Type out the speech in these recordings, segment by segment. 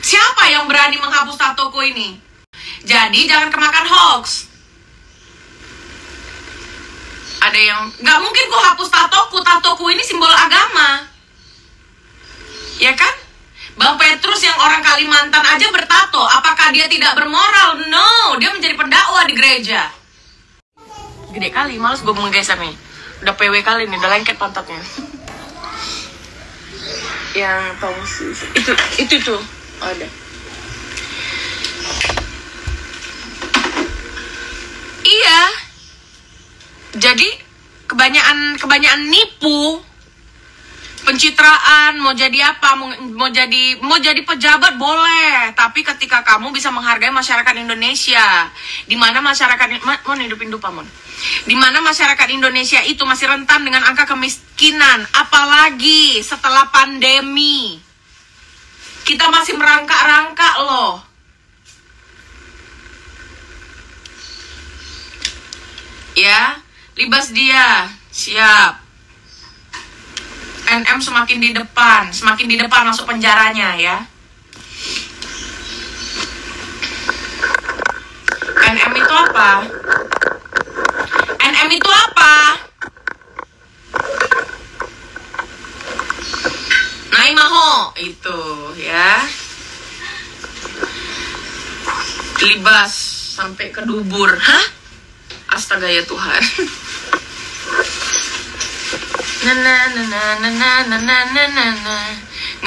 Siapa yang berani menghapus tatoku ini? Jadi jangan kemakan hoax. Ada yang, nggak mungkin gue hapus tatoku ini simbol agama. Ya kan? Bang Petrus yang orang Kalimantan aja bertato, apakah dia tidak bermoral? No, dia menjadi pendakwah di gereja. Gede kali, males gue menggeser nih. Udah PW kali nih, udah lengket pantatnya. Yang tongsi itu tuh ada. Iya. Jadi kebanyakan nipu, pencitraan, mau jadi apa, mau jadi pejabat boleh, tapi ketika kamu bisa menghargai masyarakat Indonesia, di mana masyarakat mau hidupin dupa mon, di mana masyarakat Indonesia itu masih rentan dengan angka kemiskinan, apalagi setelah pandemi, kita masih merangkak-rangkak loh. Ya, libas dia, siap. NM semakin di depan masuk penjaranya ya. NM itu apa? NM itu apa? Naimaho itu ya. Libas sampai ke dubur. Hah? Astaga ya Tuhan.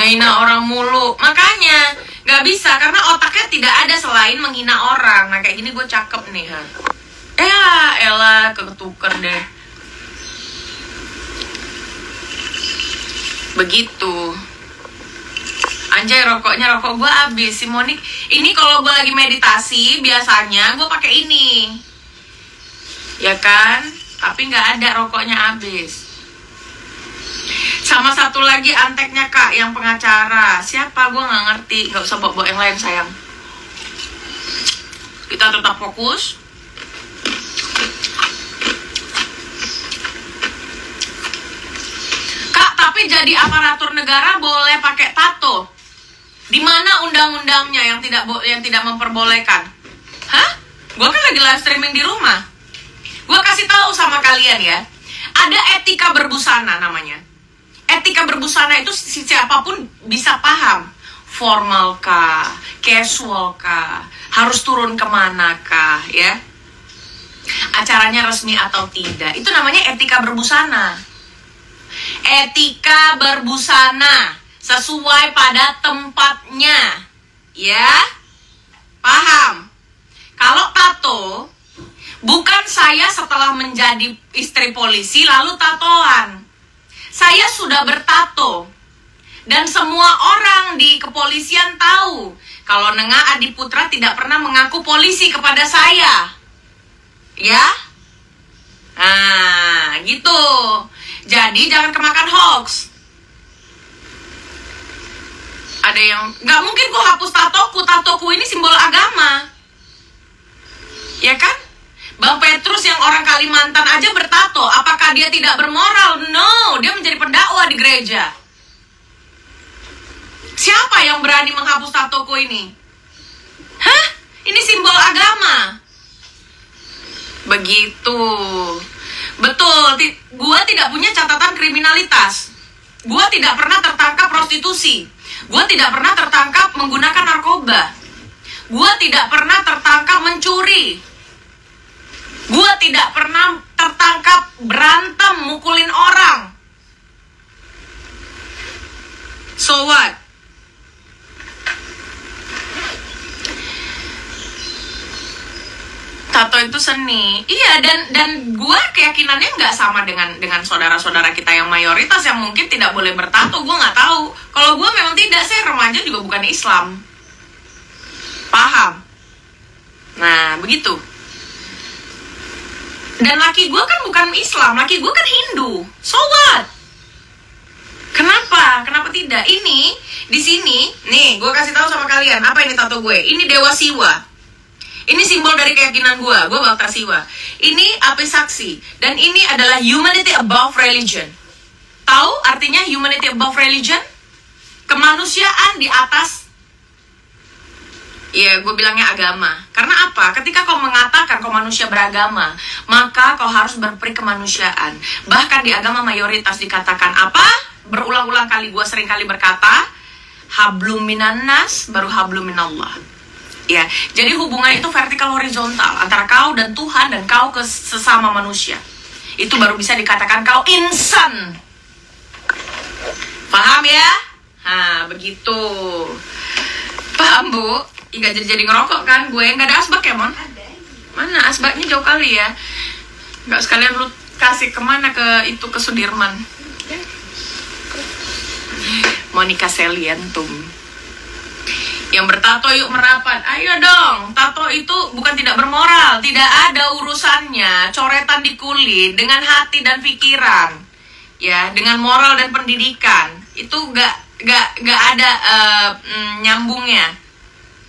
Ngehina orang mulu. Makanya gak bisa, karena otaknya tidak ada selain menghina orang. Nah kayak gini gue cakep nih ha. Elah ketuker deh. Begitu. Anjay, rokok gue habis. Si Monik, ini kalau gue lagi meditasi biasanya gue pakai ini, ya kan? Tapi nggak ada, rokoknya habis. Sama satu lagi anteknya kak, yang pengacara. Siapa? Gue nggak ngerti. Nggak usah bawa yang lain sayang. Kita tetap fokus. Kak, tapi jadi aparatur negara boleh pakai tato? Di mana undang-undangnya yang tidak memperbolehkan? Hah? Gue kan lagi live streaming di rumah. Gue kasih tahu sama kalian ya. Ada etika berbusana namanya. Etika berbusana itu siapapun bisa paham. Formal kah? Casual kah? Harus turun kemana kah? Ya? Acaranya resmi atau tidak. Itu namanya etika berbusana. Etika berbusana. Sesuai pada tempatnya. Ya? Paham? Kalau tato, bukan saya setelah menjadi istri polisi lalu tatoan. Saya sudah bertato. Dan semua orang di kepolisian tahu kalau Nenga Adiputra tidak pernah mengaku polisi kepada saya. Ya? Nah, gitu. Jadi jangan kemakan hoax. Ada yang, nggak mungkin gue hapus tatoku ini simbol agama. Ya kan? Bang Petrus yang orang Kalimantan aja bertato, apakah dia tidak bermoral? No, dia menjadi pendakwah di gereja. Siapa yang berani menghapus tatoku ini? Hah? Ini simbol agama. Begitu. Betul, gue tidak punya catatan kriminalitas. Gue tidak pernah tertangkap prostitusi. Gue tidak pernah tertangkap menggunakan narkoba. Gue tidak pernah tertangkap mencuri. Gue tidak pernah tertangkap berantem, mukulin orang. So what? Tato itu seni. Iya, dan gue keyakinannya nggak sama dengan saudara-saudara kita yang mayoritas yang mungkin tidak boleh bertato. Gue nggak tahu. Kalau gue memang tidak, saya remaja juga bukan Islam. Paham? Nah, begitu. Dan laki gue kan bukan Islam, laki gue kan Hindu. So what? Kenapa? Kenapa tidak? Ini di sini, nih, gue kasih tahu sama kalian apa ini tato gue. Ini Dewa Siwa. Ini simbol dari keyakinan gue Bhakta Siwa. Ini api saksi. Dan ini adalah humanity above religion. Tahu artinya humanity above religion? Kemanusiaan di atas Ya, gue bilangnya agama. Karena apa? Ketika kau mengatakan kau manusia beragama, maka kau harus berperi kemanusiaan. Bahkan di agama mayoritas dikatakan apa? Berulang-ulang kali gue sering kali berkata, hablum minan nas baru hablum minallah. Ya, jadi hubungan itu vertikal horizontal antara kau dan Tuhan dan kau ke sesama manusia. Itu baru bisa dikatakan kau insan. Paham ya? Nah, begitu. Paham, Bu? Nggak jadi ngerokok kan? Gue nggak ada asbak ya, Mon? Ada. Mana asbaknya jauh kali ya? Nggak sekalian lu kasih kemana ke Sudirman? Monica Seliantum. Yang bertato yuk merapat. Ayo dong, tato itu bukan tidak bermoral, tidak ada urusannya. Coretan di kulit dengan hati dan pikiran, ya, dengan moral dan pendidikan itu nggak ada nyambungnya.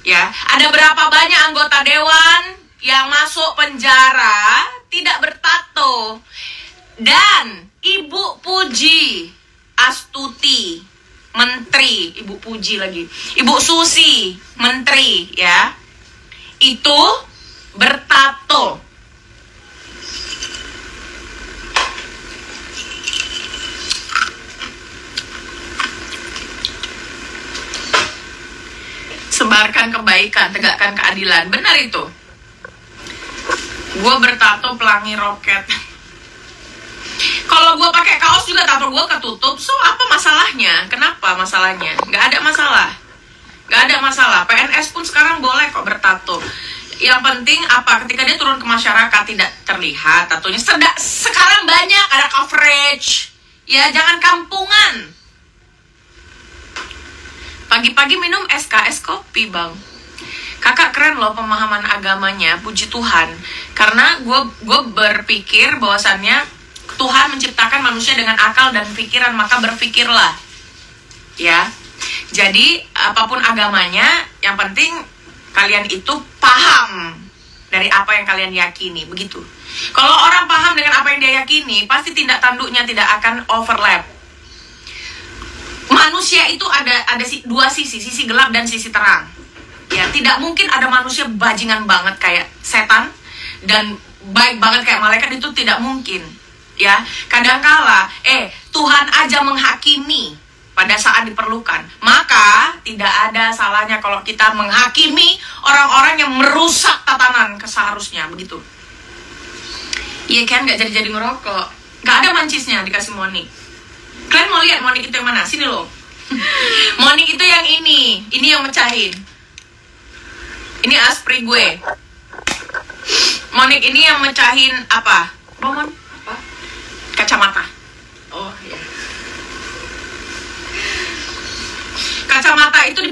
Ya, ada berapa banyak anggota dewan yang masuk penjara tidak bertato. Dan Ibu Puji Astuti, menteri, Ibu Puji lagi, Ibu Susi, menteri, ya, itu bertato. Sebarkan kebaikan, tegakkan keadilan. Benar itu. Gue bertato pelangi roket. Kalau gue pakai kaos juga tato gue ketutup. So apa masalahnya? Kenapa masalahnya? Gak ada masalah. Gak ada masalah. PNS pun sekarang boleh kok bertato. Yang penting apa? Ketika dia turun ke masyarakat tidak terlihat tatonya. Sekarang banyak ada coverage. Ya, jangan kampungan. Pagi-pagi minum es kopi, Bang. Kakak keren loh pemahaman agamanya, puji Tuhan. Karena gue berpikir bahwasannya Tuhan menciptakan manusia dengan akal dan pikiran, maka berpikirlah. Ya. Jadi apapun agamanya, yang penting kalian itu paham dari apa yang kalian yakini, begitu. Kalau orang paham dengan apa yang dia yakini, pasti tindak tanduknya tidak akan overlap. Manusia itu ada dua sisi gelap dan sisi terang. Ya, tidak mungkin ada manusia bajingan banget kayak setan dan baik banget kayak malaikat, itu tidak mungkin. Ya, kadangkala Tuhan aja menghakimi pada saat diperlukan. Maka tidak ada salahnya kalau kita menghakimi orang-orang yang merusak tatanan seharusnya, begitu. Iya kan, nggak jadi ngerokok. Nggak ada mancisnya dikasih Monik. Kalian mau lihat Monik itu yang mana? Sini loh. Monik itu yang ini yang mecahin. Ini aspri gue. Monik ini yang mecahin apa? Mon? Apa? Kacamata. Oh iya. Kacamata itu